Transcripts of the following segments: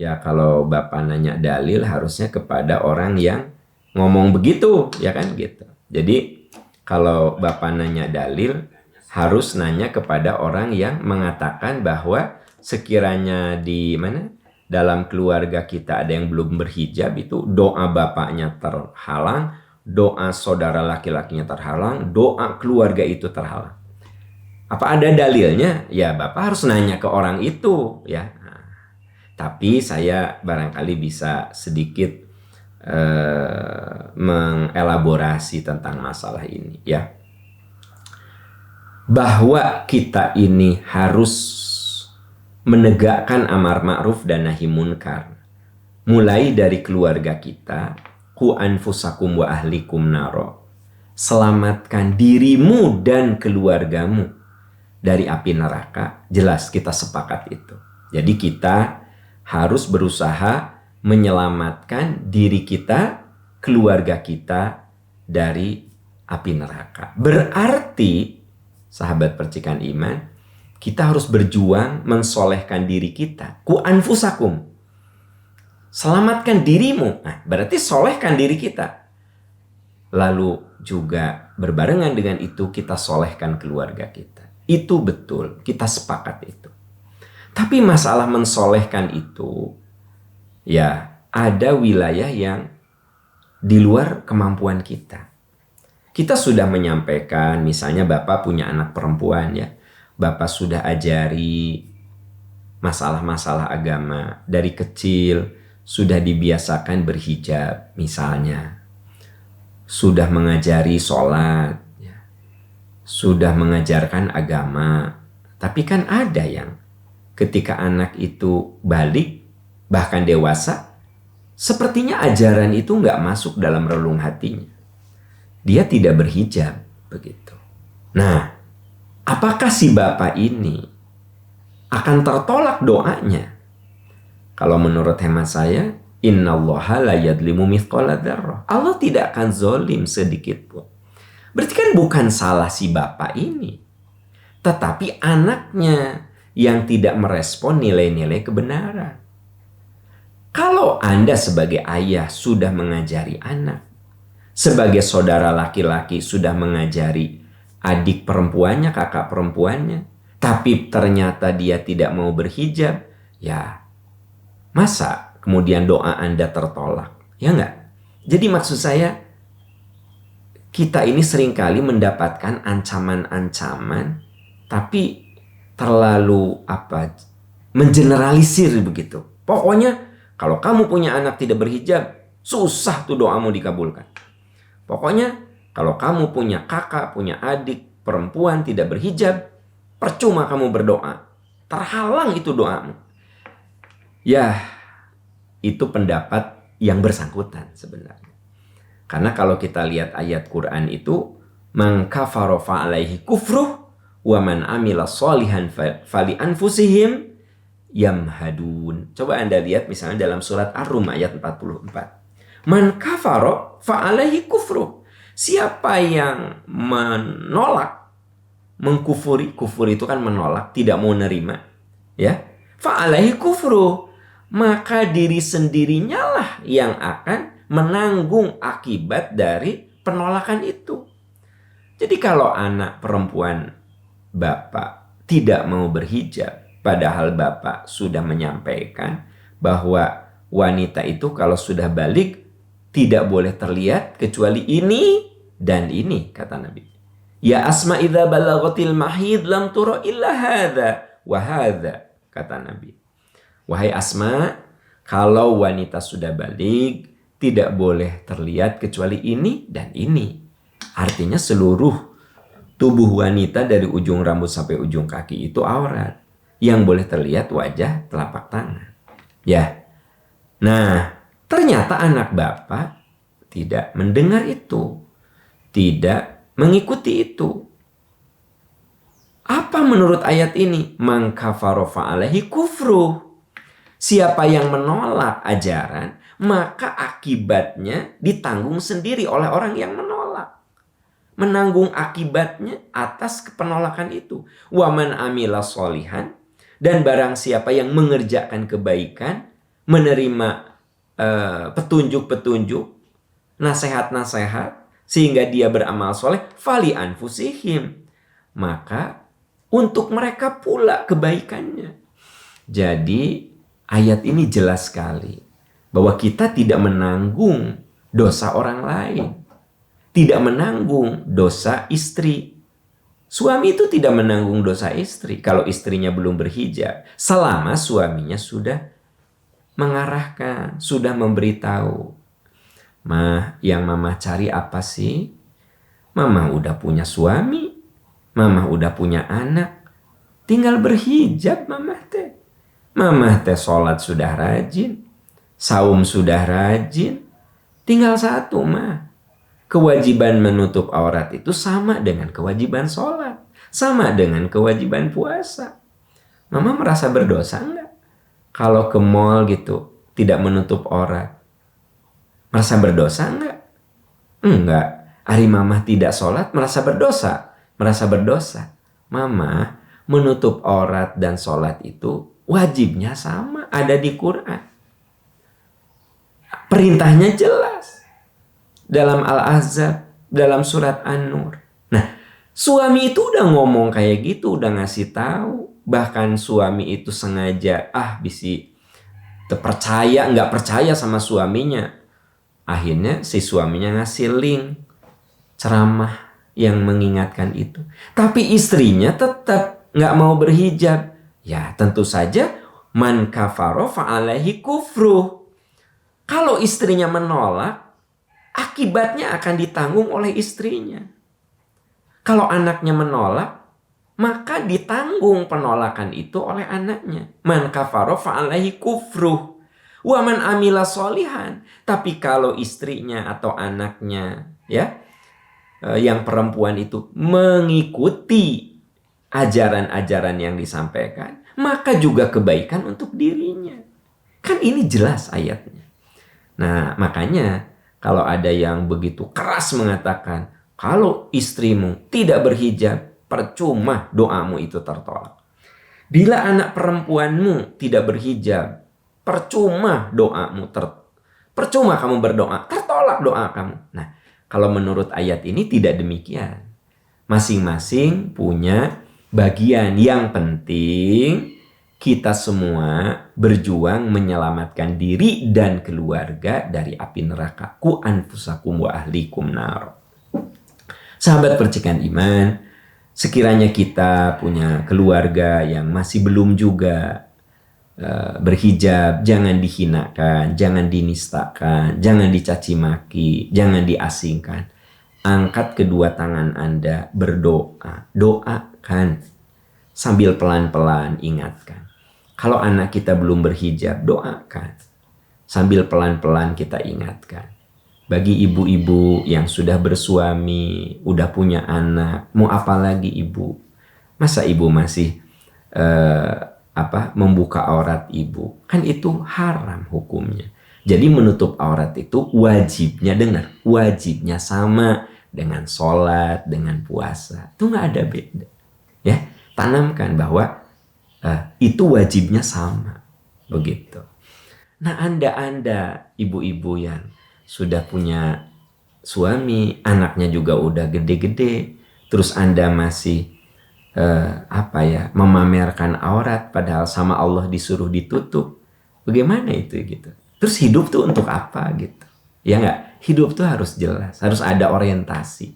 Ya kalau Bapak nanya dalil harusnya kepada orang yang ngomong begitu, ya kan gitu. Jadi kalau Bapak nanya dalil harus nanya kepada orang yang mengatakan bahwa sekiranya di mana dalam keluarga kita ada yang belum berhijab itu doa bapaknya terhalang, doa saudara laki-lakinya terhalang, doa keluarga itu terhalang. Apa ada dalilnya? Ya Bapak harus nanya ke orang itu ya. Tapi saya barangkali bisa sedikit mengelaborasi tentang masalah ini ya. Bahwa kita ini harus menegakkan amar ma'ruf dan nahi munkar. Mulai dari keluarga kita, ku anfusakum wa ahlikum naro. Selamatkan dirimu dan keluargamu dari api neraka. Jelas kita sepakat itu. Jadi kita harus berusaha menyelamatkan diri kita, keluarga kita dari api neraka. Berarti, sahabat percikan iman, kita harus berjuang mensolehkan diri kita. Ku anfusakum. Selamatkan dirimu. Nah, berarti solehkan diri kita. Lalu juga berbarengan dengan itu kita solehkan keluarga kita. Itu betul, kita sepakat itu. Tapi masalah mensolehkan itu, ya ada wilayah yang di luar kemampuan kita. Kita sudah menyampaikan, misalnya Bapak punya anak perempuan ya. Bapak sudah ajari masalah-masalah agama. Dari kecil sudah dibiasakan berhijab misalnya. Sudah mengajari sholat. Ya. Sudah mengajarkan agama. Tapi kan ada yang ketika anak itu balik, bahkan dewasa, sepertinya ajaran itu nggak masuk dalam relung hatinya. Dia tidak berhijab, begitu. Nah, apakah si bapak ini akan tertolak doanya? Kalau menurut hemat saya, innallaha la yadlimu mithqala dzarrah. Allah tidak akan zolim sedikit pun. Berarti kan bukan salah si bapak ini, tetapi anaknya yang tidak merespon nilai-nilai kebenaran. Kalau Anda sebagai ayah sudah mengajari anak, sebagai saudara laki-laki sudah mengajari adik perempuannya, kakak perempuannya, tapi ternyata dia tidak mau berhijab, ya masa kemudian doa Anda tertolak? Ya enggak? Jadi maksud saya, kita ini seringkali mendapatkan ancaman-ancaman, tapi terlalu mengeneralisir begitu. Pokoknya kalau kamu punya anak tidak berhijab, susah tuh doamu dikabulkan. Pokoknya kalau kamu punya kakak, punya adik perempuan tidak berhijab, percuma kamu berdoa. Terhalang itu doamu. Ya, itu pendapat yang bersangkutan sebenarnya. Karena kalau kita lihat ayat Quran itu, man kafara fa alaihi kufruh wa man amila sholihan fali anfusihim yamhadun. Coba Anda lihat misalnya dalam surat Ar-Rum ayat 44. Man kafara fa alaihi kufruh. Siapa yang menolak, mengkufuri, kufur itu kan menolak, tidak mau nerima, ya. Fa alaihi kufruh. Maka diri sendirinya lah yang akan menanggung akibat dari penolakan itu. Jadi kalau anak perempuan Bapak tidak mau berhijab, padahal Bapak sudah menyampaikan bahwa wanita itu kalau sudah balik tidak boleh terlihat kecuali ini dan ini, kata Nabi. Ya Asma idza balaghatil mahid lam tura illa hadza wa hadza, kata Nabi. Wahai Asma, kalau wanita sudah balik, tidak boleh terlihat kecuali ini dan ini. Artinya seluruh tubuh wanita dari ujung rambut sampai ujung kaki itu aurat. Yang boleh terlihat wajah, telapak tangan. Ya. Nah, ternyata anak Bapak tidak mendengar itu. Tidak mengikuti itu. Apa menurut ayat ini? Man kafara fa alaihi kufruh. Siapa yang menolak ajaran, maka akibatnya ditanggung sendiri oleh orang yang menolak. Menanggung akibatnya atas penolakan itu. Wa man amila sholihan, dan barang siapa yang mengerjakan kebaikan, menerima petunjuk-petunjuk, nasihat-nasihat, sehingga dia beramal soleh, fali anfusihim. Maka untuk mereka pula kebaikannya. Jadi ayat ini jelas sekali bahwa kita tidak menanggung dosa orang lain. Tidak menanggung dosa istri. Suami itu tidak menanggung dosa istri kalau istrinya belum berhijab. Selama suaminya sudah mengarahkan, sudah memberitahu. Mah, yang mama cari apa sih? Mama udah punya suami. Mama udah punya anak. Tinggal berhijab mama teh. Mama teh sholat sudah rajin. Saum sudah rajin. Tinggal satu mah. Kewajiban menutup aurat itu sama dengan kewajiban sholat. Sama dengan kewajiban puasa. Mama merasa berdosa enggak? Kalau ke mall gitu, tidak menutup aurat. Merasa berdosa enggak? Enggak. Hari mama tidak sholat, merasa berdosa. Merasa berdosa. Mama menutup aurat dan sholat itu wajibnya sama. Ada di Quran. Perintahnya jelas. Dalam Al-Ahzab, dalam surat An-Nur. Nah, suami itu udah ngomong kayak gitu, udah ngasih tahu. Bahkan suami itu sengaja, bisi terpercaya, nggak percaya sama suaminya. Akhirnya si suaminya ngasih link ceramah yang mengingatkan itu. Tapi istrinya tetap nggak mau berhijab. Ya tentu saja, man kafaro fa'alaihi kufruh. Kalau istrinya menolak, akibatnya akan ditanggung oleh istrinya. Kalau anaknya menolak, maka ditanggung penolakan itu oleh anaknya. Man kafaro fa'alaihi kufruh. Wa man amila solihan. Tapi kalau istrinya atau anaknya, yang perempuan itu mengikuti ajaran-ajaran yang disampaikan, maka juga kebaikan untuk dirinya. Kan ini jelas ayatnya. Nah, makanya kalau ada yang begitu keras mengatakan, kalau istrimu tidak berhijab, percuma doamu itu tertolak. Bila anak perempuanmu tidak berhijab, percuma doamu percuma kamu berdoa, tertolak doa kamu. Nah, kalau menurut ayat ini tidak demikian. Masing-masing punya bagian. Yang penting kita semua berjuang menyelamatkan diri dan keluarga dari api neraka. Ku anfusakum wa ahlikum nar. Sahabat percikan iman, sekiranya kita punya keluarga yang masih belum juga berhijab, jangan dihinakan, jangan dinistakan, jangan dicaci maki, jangan diasingkan. Angkat kedua tangan Anda, berdoa, doakan sambil pelan-pelan ingatkan. Kalau anak kita belum berhijab, doakan. Sambil pelan-pelan kita ingatkan. Bagi ibu-ibu yang sudah bersuami, udah punya anak, mau apa lagi ibu? Masa ibu masih membuka aurat ibu? Kan itu haram hukumnya. Jadi menutup aurat itu wajibnya, dengar, wajibnya sama dengan sholat, dengan puasa. Itu nggak ada beda. Ya, tanamkan bahwa itu wajibnya sama, begitu. Nah, anda ibu-ibu yang sudah punya suami, anaknya juga udah gede-gede, terus Anda masih memamerkan aurat, padahal sama Allah disuruh ditutup. Bagaimana itu gitu? Terus hidup tuh untuk apa gitu? Ya nggak? Hidup tuh harus jelas, harus ada orientasi.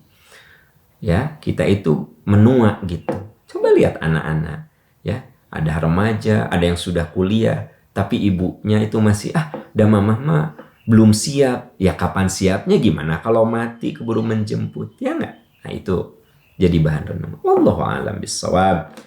Ya, kita itu menua gitu. Coba lihat anak-anak, ya. Ada remaja, ada yang sudah kuliah, tapi ibunya itu masih, udah mama belum siap. Ya kapan siapnya, gimana kalau mati keburu menjemput, ya nggak? Nah itu jadi bahan renungan. Wallahu a'lam bishawab.